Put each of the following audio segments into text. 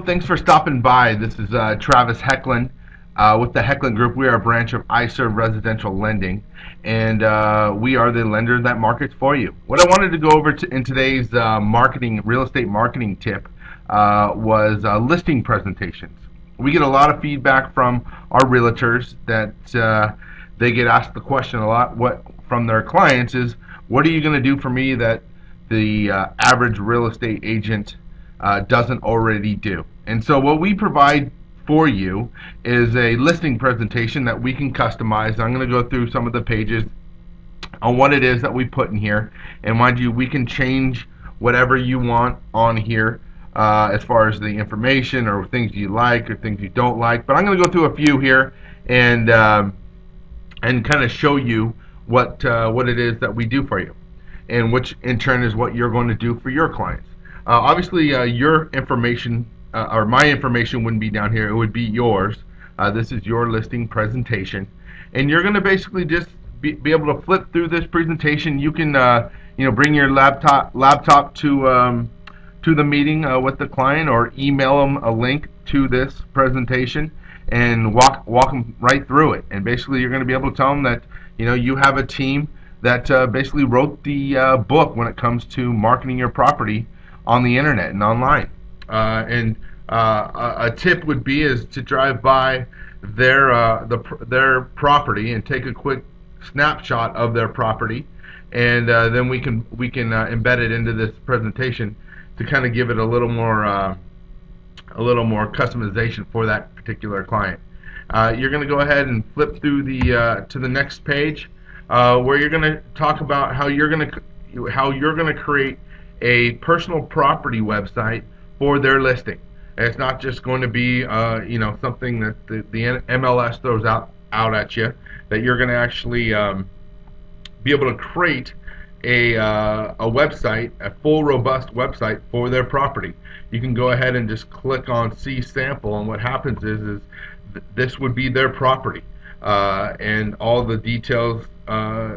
thanks for stopping by. This is Travis Hecklin with the Hecklin Group. We are a branch of iServe Residential Lending, and we are the lender that markets for you. What I wanted to go over in today's real estate marketing tip was listing presentations. We get a lot of feedback from our realtors that they get asked the question a lot from their clients is, what are you going to do for me that the average real estate agent doesn't already do? And so what we provide for you is a listing presentation that we can customize. I'm going to go through some of the pages on what it is that we put in here, and mind you, we can change whatever you want on here as far as the information or things you like or things you don't like. But I'm going to go through a few here and kind of show you what it is that we do for you, and which in turn is what you're going to do for your clients. Obviously, your information or my information wouldn't be down here. It would be yours. This is your listing presentation, and you're going to basically just be able to flip through this presentation. You can bring your laptop to the meeting with the client, or email them a link to this presentation and walk them right through it. And basically, you're going to be able to tell them that you have a team that basically wrote the book when it comes to marketing your property on the internet and online. A tip would be is to drive by their property and take a quick snapshot of their property, and then we can embed it into this presentation to kind of give it a little more customization for that particular client. You're going to go ahead and flip through to the next page, where you're going to talk about how you're going to create a personal property website for their listing. And it's not just going to be something that the MLS throws out at you. That you're going to actually be able to create a website, a full robust website for their property. You can go ahead and just click on See Sample, and what happens is this would be their property, and all the details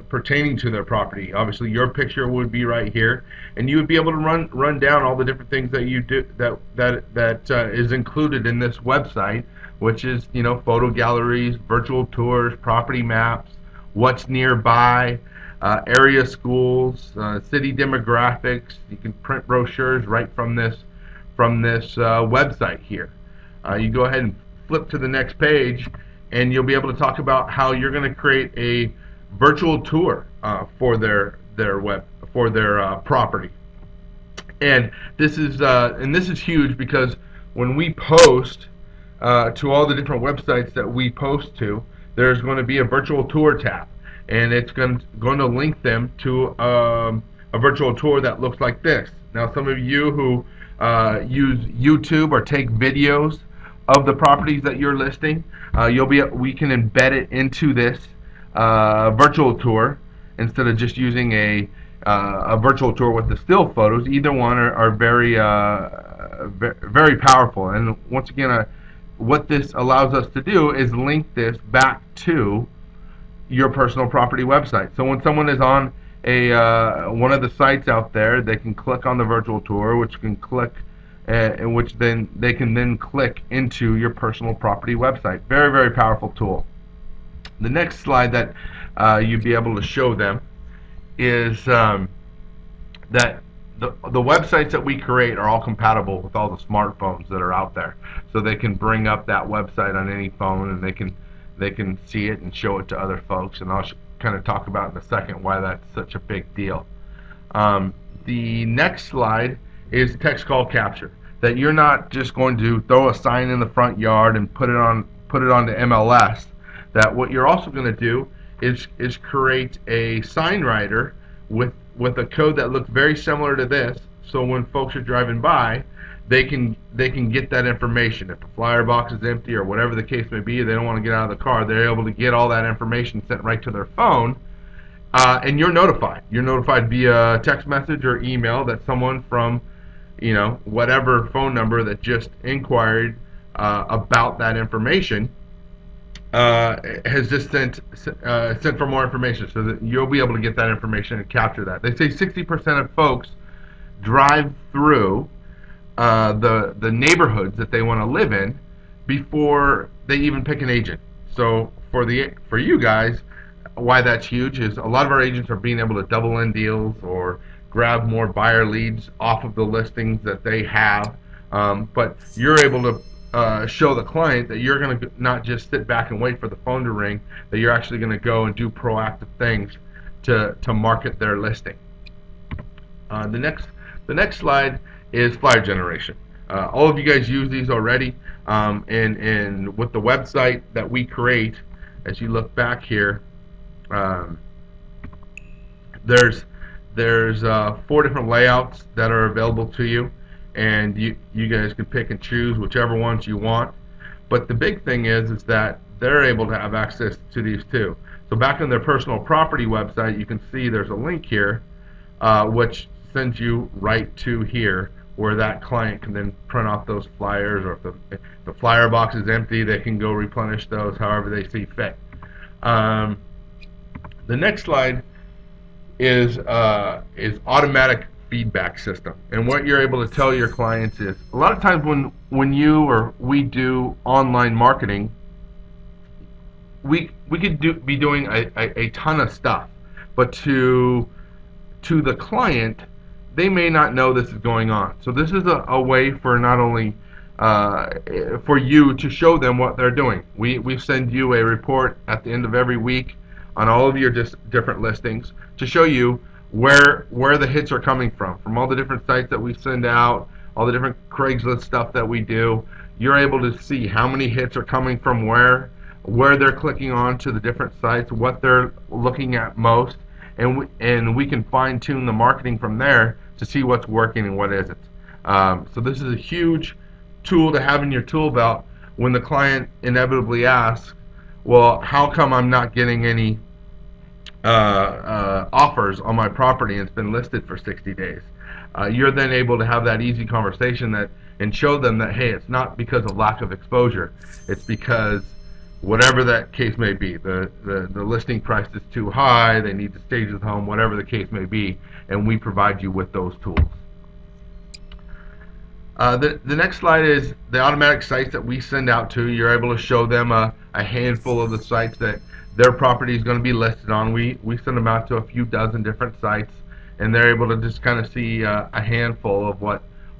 pertaining to their property. Obviously, your picture would be right here, and you would be able to run down all the different things that you do that is included in this website, which is photo galleries, virtual tours, property maps, what's nearby, area schools, city demographics. You can print brochures right from this website here. You go ahead and flip to the next page, and you'll be able to talk about how you're going to create a virtual tour for their property. And this is huge, because when we post to all the different websites that we post to, there's going to be a virtual tour tab, and it's going to link them to a virtual tour that looks like this. Now, some of you who use YouTube or take videos of the properties that you're listing, we can embed it into this virtual tour instead of just using a virtual tour with the still photos. Either one are very very powerful. And once again, what this allows us to do is link this back to your personal property website. So when someone is on one of the sites out there, they can click on the virtual tour, which then they can click into your personal property website. Very, very powerful tool. The next slide that you'd be able to show them is that the websites that we create are all compatible with all the smartphones that are out there, so they can bring up that website on any phone, and they can see it and show it to other folks. And I'll kind of talk about in a second why that's such a big deal. The next slide is text call capture. That you're not just going to throw a sign in the front yard and put it onto MLS. That what you're also going to do is create a sign writer with a code that looks very similar to this, so when folks are driving by, they can get that information. If the flyer box is empty or whatever the case may be, they don't want to get out of the car, they're able to get all that information sent right to their phone, and you're notified. You're notified via text message or email that someone from whatever phone number that just inquired about that information has just sent for more information, so that you'll be able to get that information and capture that. They say 60% of folks drive through the neighborhoods that they want to live in before they even pick an agent. So for you guys, why that's huge is a lot of our agents are being able to double in deals or grab more buyer leads off of the listings that they have. But you're able to show the client that you're going to not just sit back and wait for the phone to ring, that you're actually going to go and do proactive things to market their listing. The next slide is flyer generation. All of you guys use these already, and with the website that we create, as you look back here, there's 4 different layouts that are available to you, and you guys can pick and choose whichever ones you want. But the big thing is that they're able to have access to these too. So back on their personal property website, you can see there's a link here, which sends you right to here, where that client can then print off those flyers, or if the flyer box is empty, they can go replenish those however they see fit. The next slide is automatic feedback system, and what you're able to tell your clients is a lot of times when you or we do online marketing, we could be doing a ton of stuff, but to the client, they may not know this is going on. So this is a way for not only for you to show them what they're doing. We send you a report at the end of every week on all of your different listings to show you where the hits are coming from all the different sites that we send out, all the different Craigslist stuff that we do. You're able to see how many hits are coming from where they're clicking on to the different sites, what they're looking at most, and we can fine-tune the marketing from there to see what's working and what isn't. So this is a huge tool to have in your tool belt when the client inevitably asks, well, how come I'm not getting any offers on my property and it's been listed for 60 days? You're then able to have that easy conversation and show them that, hey, it's not because of lack of exposure. It's because whatever that case may be, the listing price is too high, they need to stage the home, whatever the case may be, and we provide you with those tools. The next slide is the automatic sites that we send out to. You're able to show them a handful of the sites that their property is going to be listed on. We send them out to a few dozen different sites, and they're able to just kind of see a handful of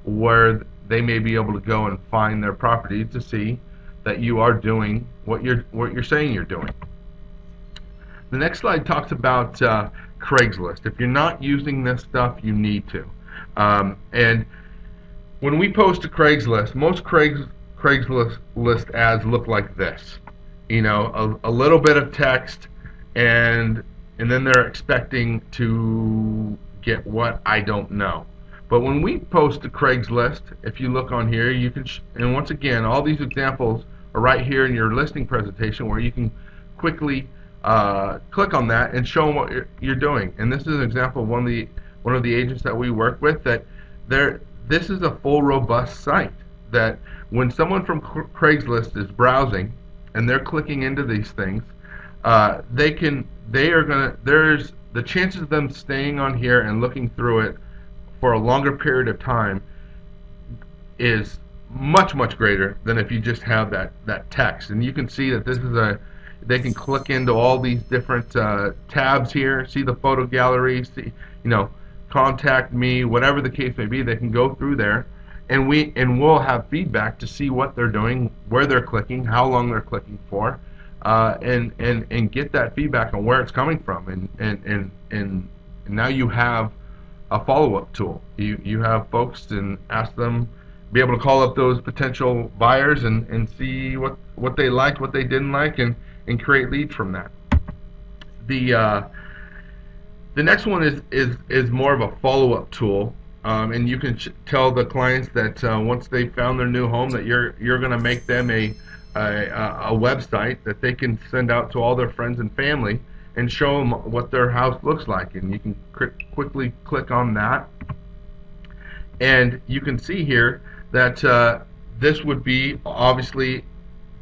where they may be able to go and find their property to see that you are doing what you're saying you're doing. The next slide talks about Craigslist. If you're not using this stuff, you need to. And when we post to Craigslist, most Craigslist ads look like this. You know, a little bit of text, and then they're expecting to get what, I don't know. But when we post to Craigslist, if you look on here, you can, and once again, all these examples are right here in your listing presentation, where you can quickly click on that and show them what you're doing. And this is an example of one of the agents that we work with. This is a full, robust site that when someone from Craigslist is browsing and they're clicking into these things, there's the chances of them staying on here and looking through it for a longer period of time is much, much greater than if you just have that text. And you can see that this is they can click into all these different tabs here, see the photo gallery, see, contact me, whatever the case may be. They can go through there, and we'll have feedback to see what they're doing, where they're clicking, how long they're clicking for, and get that feedback on where it's coming from. And now you have a follow-up tool. You have folks and ask them, be able to call up those potential buyers and see what they liked, what they didn't like, and create leads from that. The next one is more of a follow-up tool, and you can tell the clients that once they found their new home, that you're going to make them a website that they can send out to all their friends and family and show them what their house looks like. And you can quickly click on that, and you can see here that this would be obviously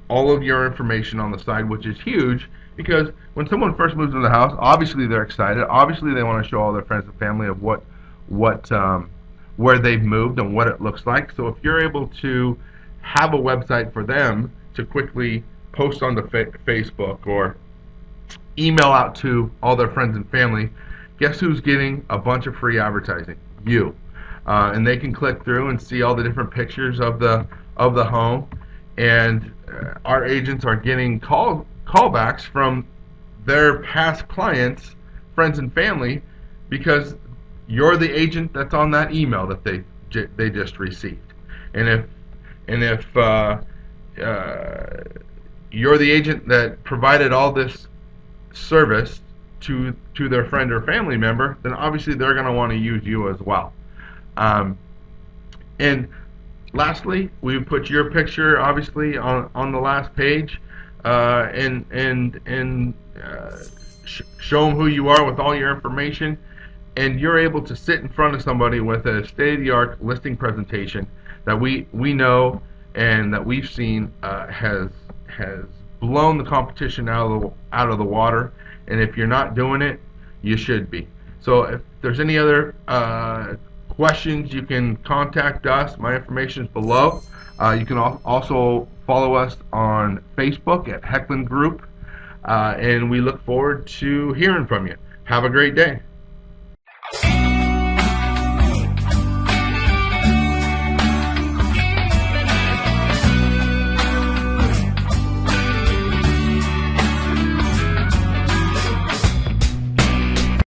all of your information on the side, which is huge, because when someone first moves into the house, obviously they're excited. Obviously they want to show all their friends and family of what where they've moved and what it looks like. So if you're able to have a website for them to quickly post on the Facebook or email out to all their friends and family, guess who's getting a bunch of free advertising? You. And they can click through and see all the different pictures of the home. And our agents are getting callbacks from their past clients, friends and family, because you're the agent that's on that email that they just received. And if you're the agent that provided all this service to their friend or family member, then obviously they're going to want to use you as well. And lastly, we put your picture obviously on the last page, and show them who you are with all your information, and you're able to sit in front of somebody with a state-of-the-art listing presentation that we know and that we've seen has blown the competition out of the water. And if you're not doing it, you should be. So if there's any other questions, you can contact us. My information is below. You can also follow us on Facebook at Hecklen Group, and we look forward to hearing from you. Have a great day.